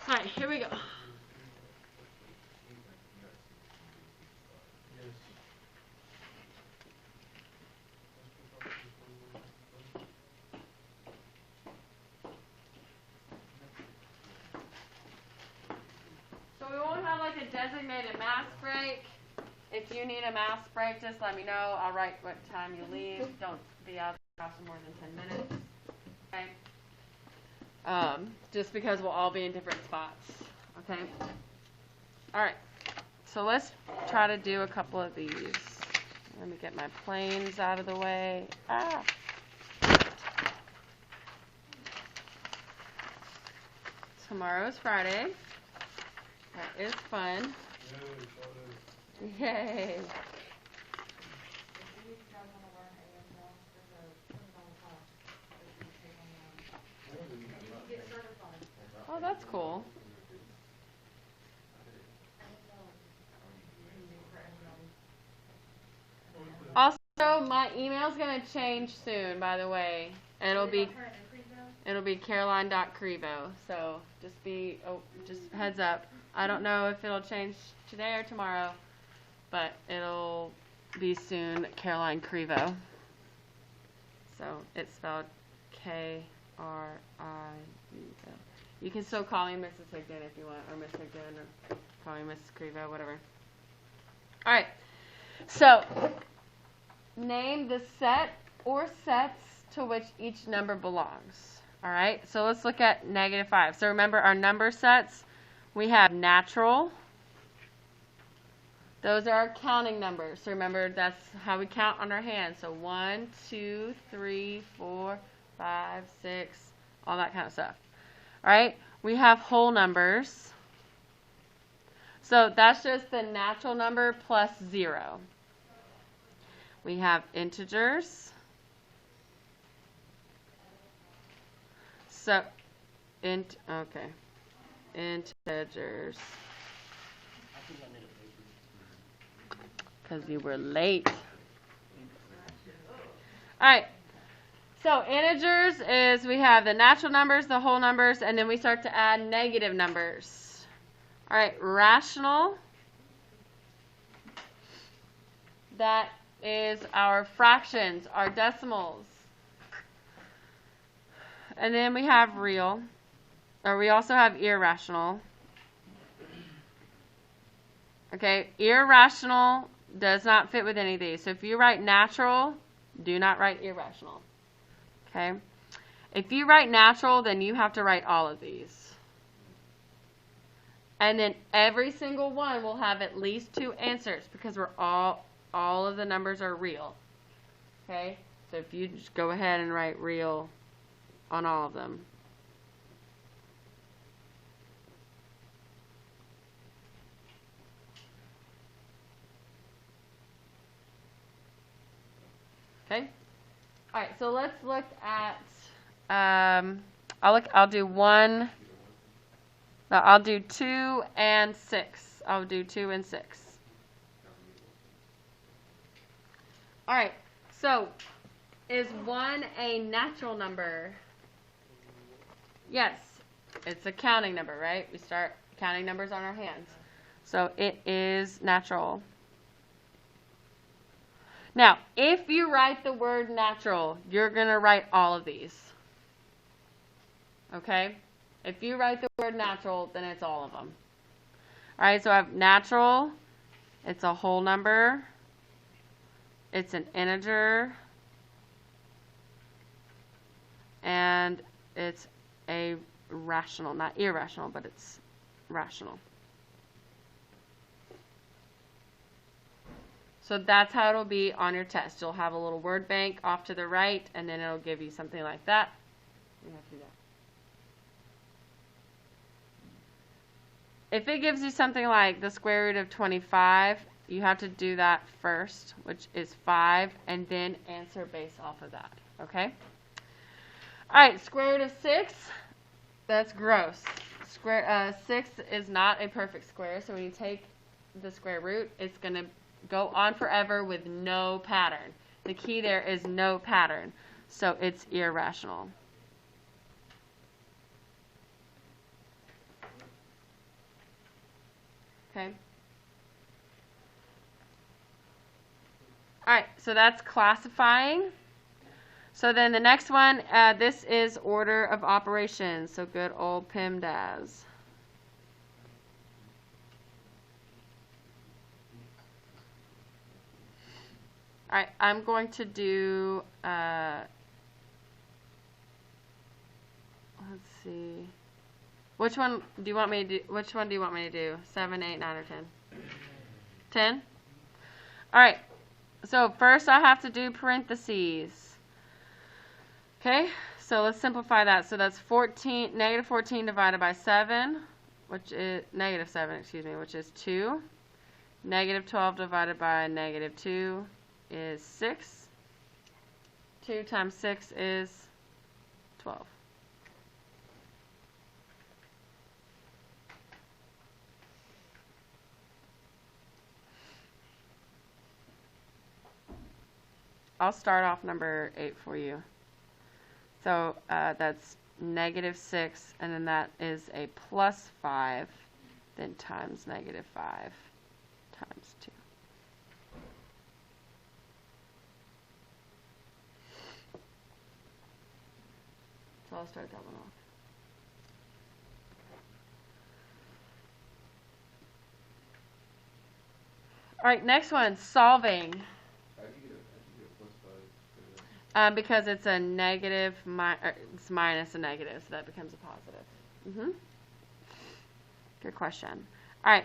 Alright, here we go. So we won't have like a designated mass break. If you need a mass break, just let me know. I'll write what time you leave. Don't be out of the house for more than 10 minutes. Okay? Just because we'll all be in different spots. Okay? Alright. So let's try to do a couple of these. Let me get my planes out of the way. Ah! Tomorrow's Friday. That is fun. Yay! Oh, that's cool. Also, my email's gonna change soon, by the way. It'll be Caroline.Crevo. So just heads up. I don't know if it'll change today or tomorrow, but it'll be soon Caroline Crevo. So it's spelled Krivo. You can still call me Mrs. Higdon if you want, or Miss Higdon, or call me Mrs. Crevo, whatever. All right. So name the set or sets to which each number belongs. All right. So let's look at -5. So remember our number sets. We have natural. Those are our counting numbers. So remember, that's how we count on our hands. So 1, 2, 3, 4, 5, 6, all that kind of stuff. All right? We have whole numbers. So that's just the natural number plus 0. We have integers. So, okay. Integers. Because you were late. Alright. So integers is we have the natural numbers, the whole numbers, and then we start to add negative numbers. Alright, rational. That is our fractions, our decimals. And then we have real. Or we also have irrational. Okay, irrational does not fit with any of these. So if you write natural, do not write irrational. Okay? If you write natural, then you have to write all of these. And then every single one will have at least 2 answers because we're all of the numbers are real. Okay? So if you just go ahead and write real on all of them. Okay. All right. So let's look at. I'll do 1. No, I'll do 2 and 6. I'll do 2 and 6. All right. So, is 1 a natural number? Yes. It's a counting number, right? We start counting numbers on our hands. So it is natural. Now, if you write the word natural, you're going to write all of these. Okay? If you write the word natural, then it's all of them. All right, so I have natural. It's a whole number. It's an integer. And it's a rational, not irrational, but it's rational. So that's how it'll be on your test. You'll have a little word bank off to the right, and then it'll give you something like that. You have to do that. If it gives you something like the square root of 25, you have to do that first, which is 5, and then answer based off of that. Okay? All right, square root of 6, that's gross. 6 is not a perfect square, so when you take the square root, it's going to go on forever with no pattern. The key there is no pattern. So it's irrational. Okay. All right, so that's classifying. So then the next one, this is order of operations. So good old PEMDAS. All right, I'm going to do, let's see. Which one do you want me to do? Which one do you want me to do? 7, 8, 9, or 10? 10? All right. So first I have to do parentheses. Okay, so let's simplify that. So that's negative 14 divided by 7, which is, negative 7, excuse me, which is 2. Negative 12 divided by negative 2 is 6. 2 times 6 is 12. I'll start off number 8 for you. So that's negative 6, and then that is a plus 5, then times negative 5 times 2. So I'll start that one off. All right, next one, solving. Because it's a negative, it's minus a negative, so that becomes a positive. Good question. All right,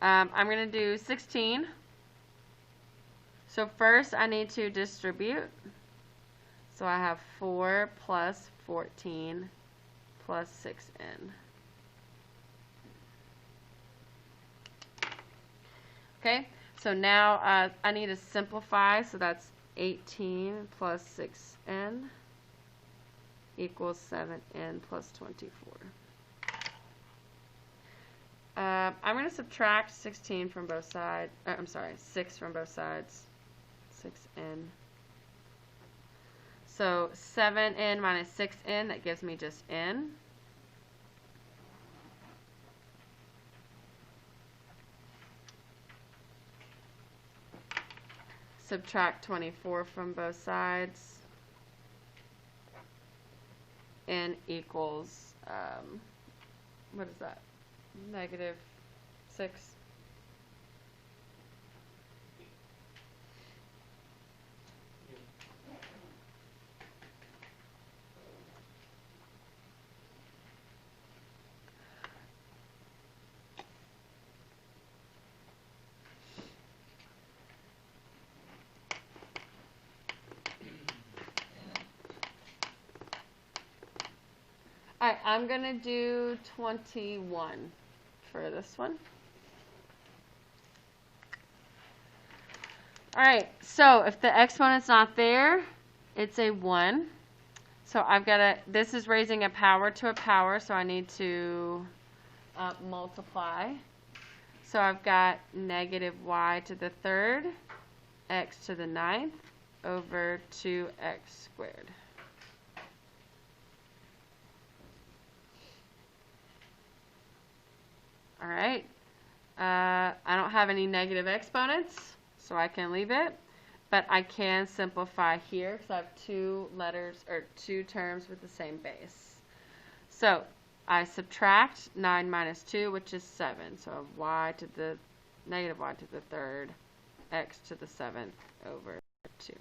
I'm going to do 16. So first I need to distribute. So I have 4 plus 14 plus 6n. Okay, so now I need to simplify, so that's 18 plus 6n equals 7n plus 24. I'm going to subtract 16 from both sides. I'm sorry, 6 from both sides. 6n. So 7n minus 6n, that gives me just n. Subtract 24 from both sides. N equals, what is that? Negative 6. Alright, I'm going to do 21 for this one. Alright, so if the exponent's not there, it's a 1. So I've got to, this is raising a power to a power, so I need to multiply. So I've got negative y to the third, x to the ninth, over 2x squared. All right, I don't have any negative exponents, so I can leave it, but I can simplify here because I have two letters or two terms with the same base. So I subtract 9 minus 2, which is 7. So y to the negative y to the third, x to the 7th over 2.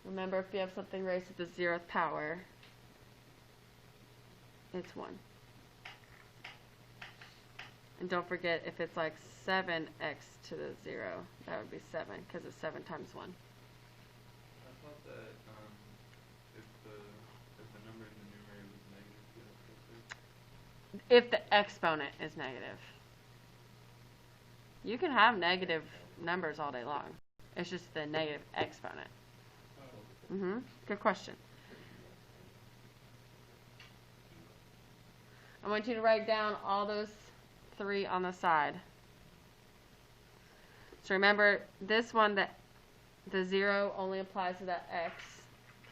Remember, if you have something raised to the 0th power, it's 1. And don't forget, if it's like 7x to the 0, that would be 7, because it's 7 times 1. I thought that if the number in the numerator was negative, If the exponent is negative. You can have negative numbers all day long. It's just the negative exponent. Good question. I want you to write down all those 3 on the side. So remember, this one, the 0 only applies to that x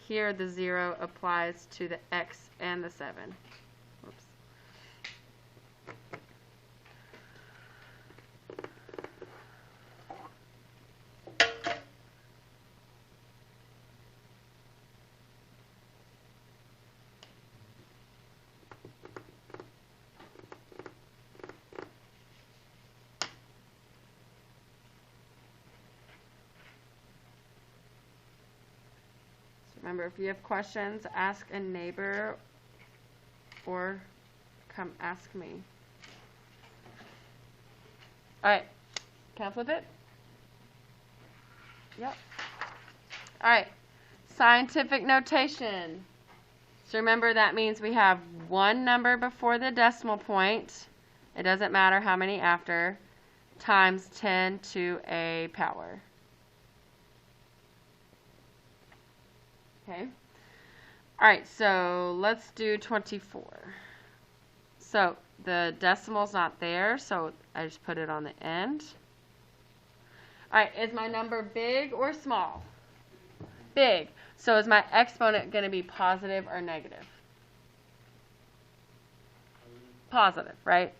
here the 0 applies to the x and the 7. Whoops. Remember, if you have questions, ask a neighbor or come ask me. All right, can I flip it? Yep. All right, scientific notation. So remember, that means we have one number before the decimal point. It doesn't matter how many after, times 10 to a power. Okay. All right, so let's do 24. So the decimal's not there, so I just put it on the end. All right, is my number big or small? Big. So is my exponent going to be positive or negative? Positive, right?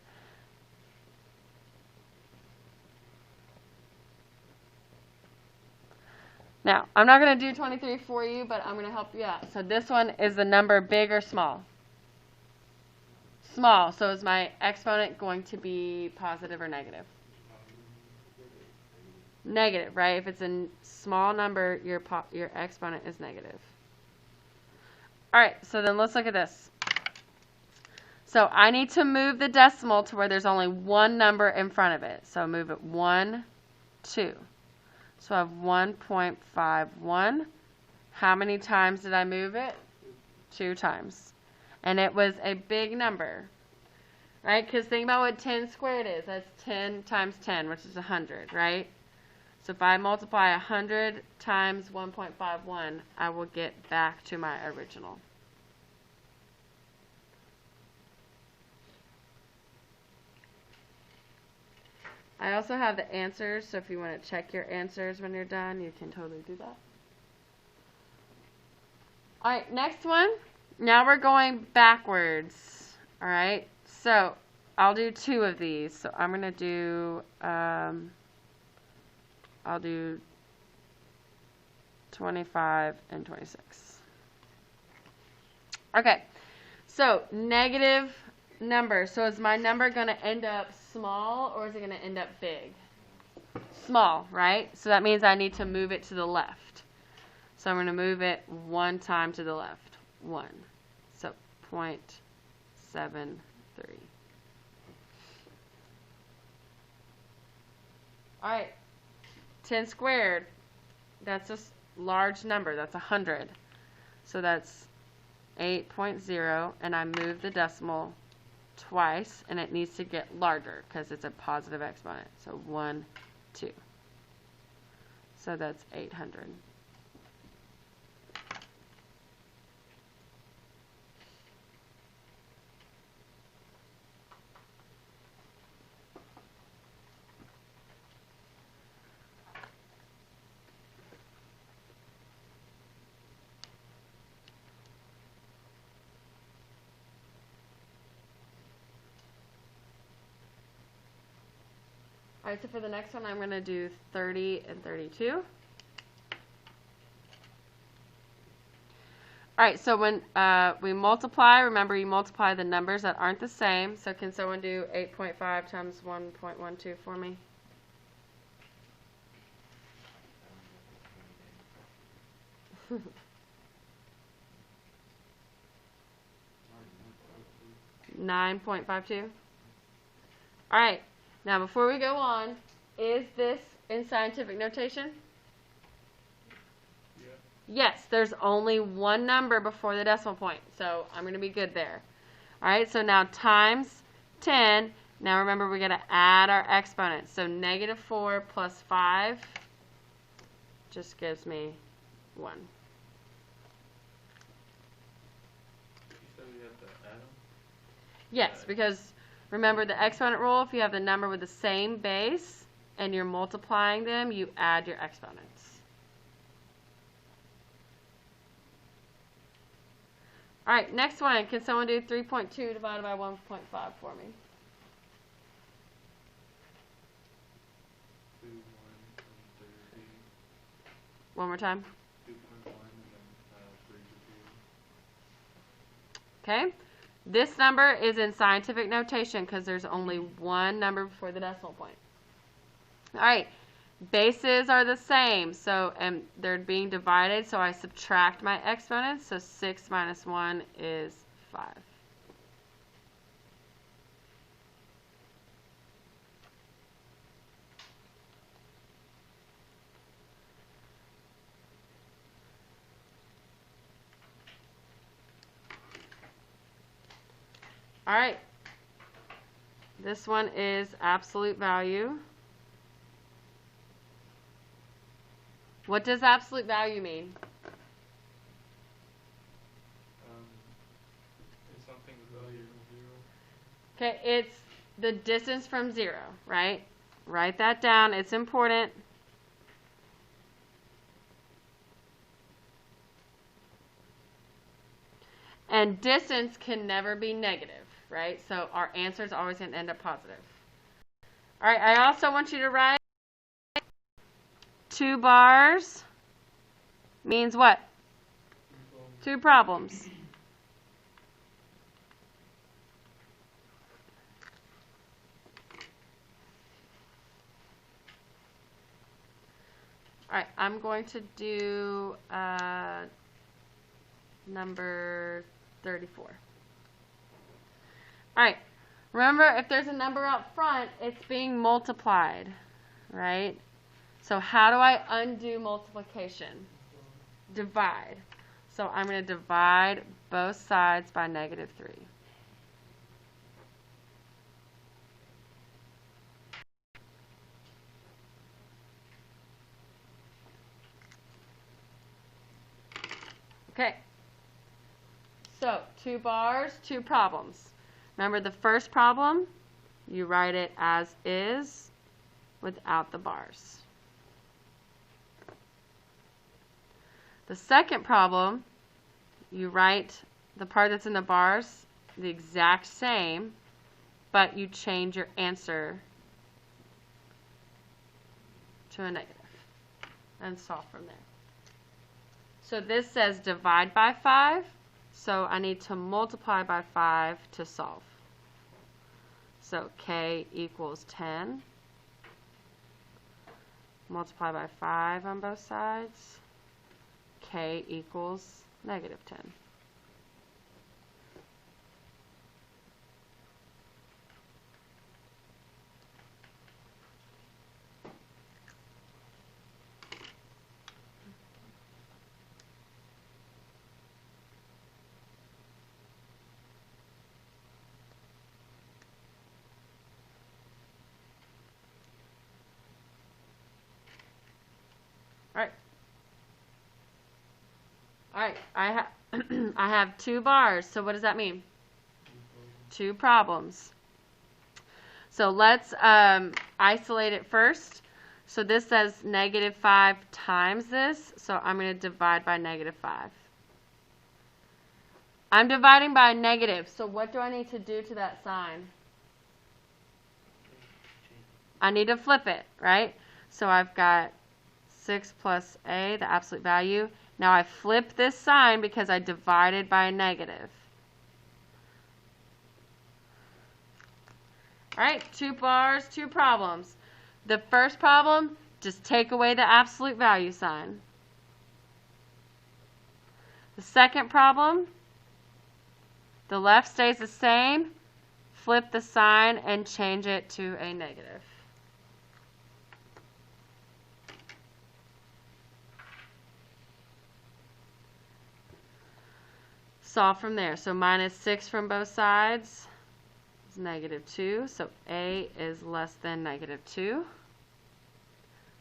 Now, I'm not going to do 23 for you, but I'm going to help you out. So this one is the number big or small? Small. So is my exponent going to be positive or negative? Negative, right? If it's a small number, your exponent is negative. All right, so then let's look at this. So I need to move the decimal to where there's only one number in front of it. So move it 1, 2. So I have 1.51. How many times did I move it? 2 times. And it was a big number, right? Because think about what 10 squared is. That's 10 times 10, which is 100, right? So if I multiply 100 times 1.51, I will get back to my original. I also have the answers, so if you want to check your answers when you're done, you can totally do that. All right, next one. Now we're going backwards. All right, so I'll do 2 of these. So I'm going to do, I'll do 25 and 26. Okay, so negative number. So is my number going to end up small or is it going to end up big? Small, right? So that means I need to move it to the left. So I'm going to move it 1 time to the left. 1. So 0.73. All right. 10 squared. That's a large number. That's 100. So that's 8.0, and I move the decimal twice, and it needs to get larger because it's a positive exponent. So 1, 2. So that's 800. All right, so for the next one, I'm going to do 30 and 32. All right, so when we multiply, remember you multiply the numbers that aren't the same. So can someone do 8.5 times 1.12 for me? $9.52. All right. Now, before we go on, is this in scientific notation? Yeah. Yes, there's only one number before the decimal point, so I'm going to be good there. All right, so now times 10. Now remember, we're going to add our exponents. So negative 4 plus 5 just gives me 1. You said we have to add them? Yes, because remember the exponent rule, if you have the number with the same base and you're multiplying them, you add your exponents. All right, next one. Can someone do 3.2 divided by 1.5 for me? 2, 1, and 30. One more time. 2.1 and then 3 to 2. Okay. This number is in scientific notation because there's only one number before the decimal point. All right. Bases are the same, so and they're being divided, so I subtract my exponents. So 6 minus 1 is 5. All right. This one is absolute value. What does absolute value mean? Is something value 0? Okay, it's the distance from 0, right? Write that down. It's important. And distance can never be negative, right? So our answer is always going to end up positive. All right, I also want you to write 2 bars means what? 2 problems. All right, I'm going to do number 34. All right, remember if there's a number up front, it's being multiplied, right? So how do I undo multiplication? Divide. So I'm going to divide both sides by -3. Okay. So 2 bars, 2 problems. Remember the first problem, you write it as is without the bars. The second problem, you write the part that's in the bars the exact same, but you change your answer to a negative and solve from there. So this says divide by 5, so I need to multiply by 5 to solve. So k equals 10. Multiply by 5 on both sides. K equals -10. All right, I have 2 bars. So what does that mean? 2 problems. So let's isolate it first. So this says -5 times this. So I'm going to divide by -5. I'm dividing by a negative. So what do I need to do to that sign? I need to flip it, right? So I've got 6 plus a, the absolute value. Now I flip this sign because I divided by a negative. All right, 2 bars, 2 problems. The first problem, just take away the absolute value sign. The second problem, the left stays the same. Flip the sign and change it to a negative. Solve from there. So -6 from both sides is -2. So a is less than -2.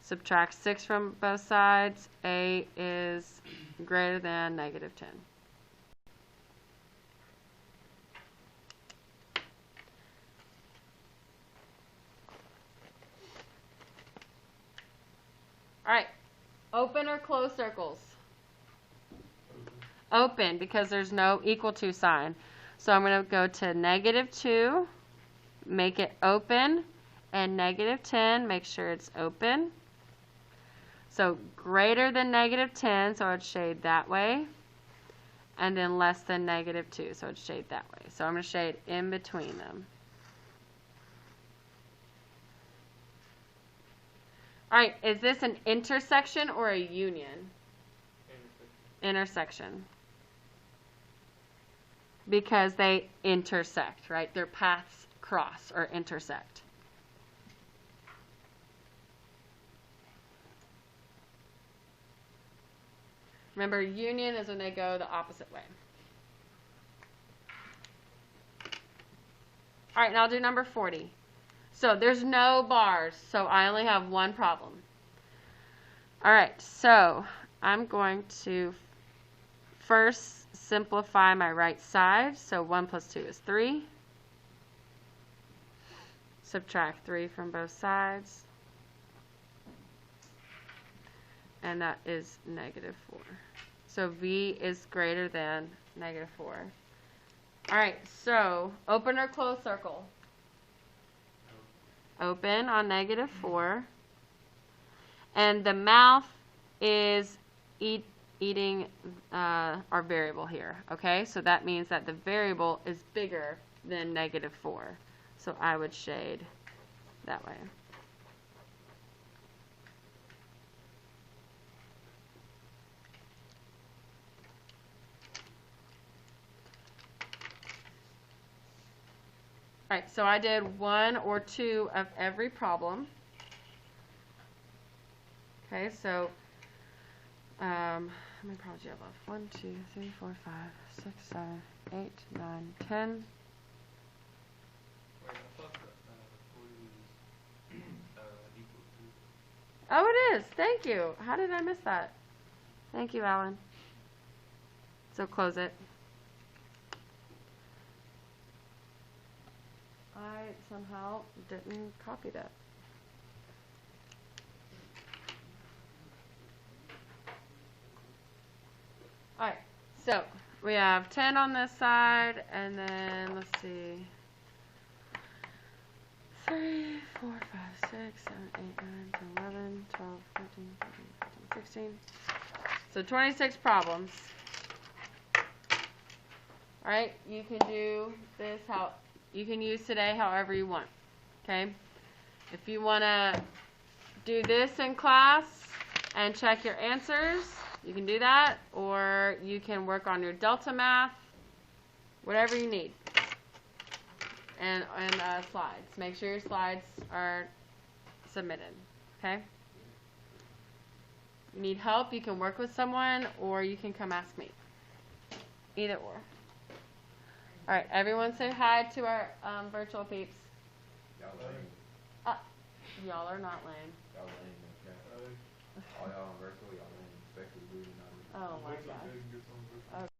Subtract 6 from both sides. A is greater than -10. All right. Open or close circles? open because there's no equal to sign. So I'm going to go to -2, make it open, and -10, make sure it's open. So greater than -10, so I'd shade that way. And then less than -2, so I'd shade that way. So I'm going to shade in between them. All right, is this an intersection or a union? Intersection. Because they intersect, right? Their paths cross or intersect. Remember, union is when they go the opposite way. All right, now I'll do number 40. So there's no bars, so I only have one problem. All right, so I'm going to first simplify my right side. So 1 plus 2 is 3. Subtract 3 from both sides. And that is -4. So V is greater than -4. All right, so open or close circle? Open on -4. And the mouth is eating our variable here, okay? So that means that the variable is bigger than -4. So I would shade that way. All right, so I did 1 or 2 of every problem. Okay, so how many problems do you have left? 1, 2, 3, 4, 5, 6, 7, 8, 9, 10. Wait, I thought that 40 was equal to. Oh, it is. Thank you. How did I miss that? Thank you, Alan. So close it. I somehow didn't copy that. Alright, so we have 10 on this side, and then let's see, 3, 4, 5, 6, 7, 8, 9, 10, 11, 12, 13, 14, 15, 16. So 26 problems. Alright, you can do this you can use today however you want. Okay? If you want to do this in class and check your answers, you can do that, or you can work on your Delta math, whatever you need. And slides. Make sure your slides are submitted. Okay? You need help, you can work with someone, or you can come ask me. Either or. All right, everyone say hi to our virtual peeps. Y'all lame. Y'all are not lame. Y'all lame, okay. All y'all on virtual, y'all lame. Especially Brdige. Oh my gosh.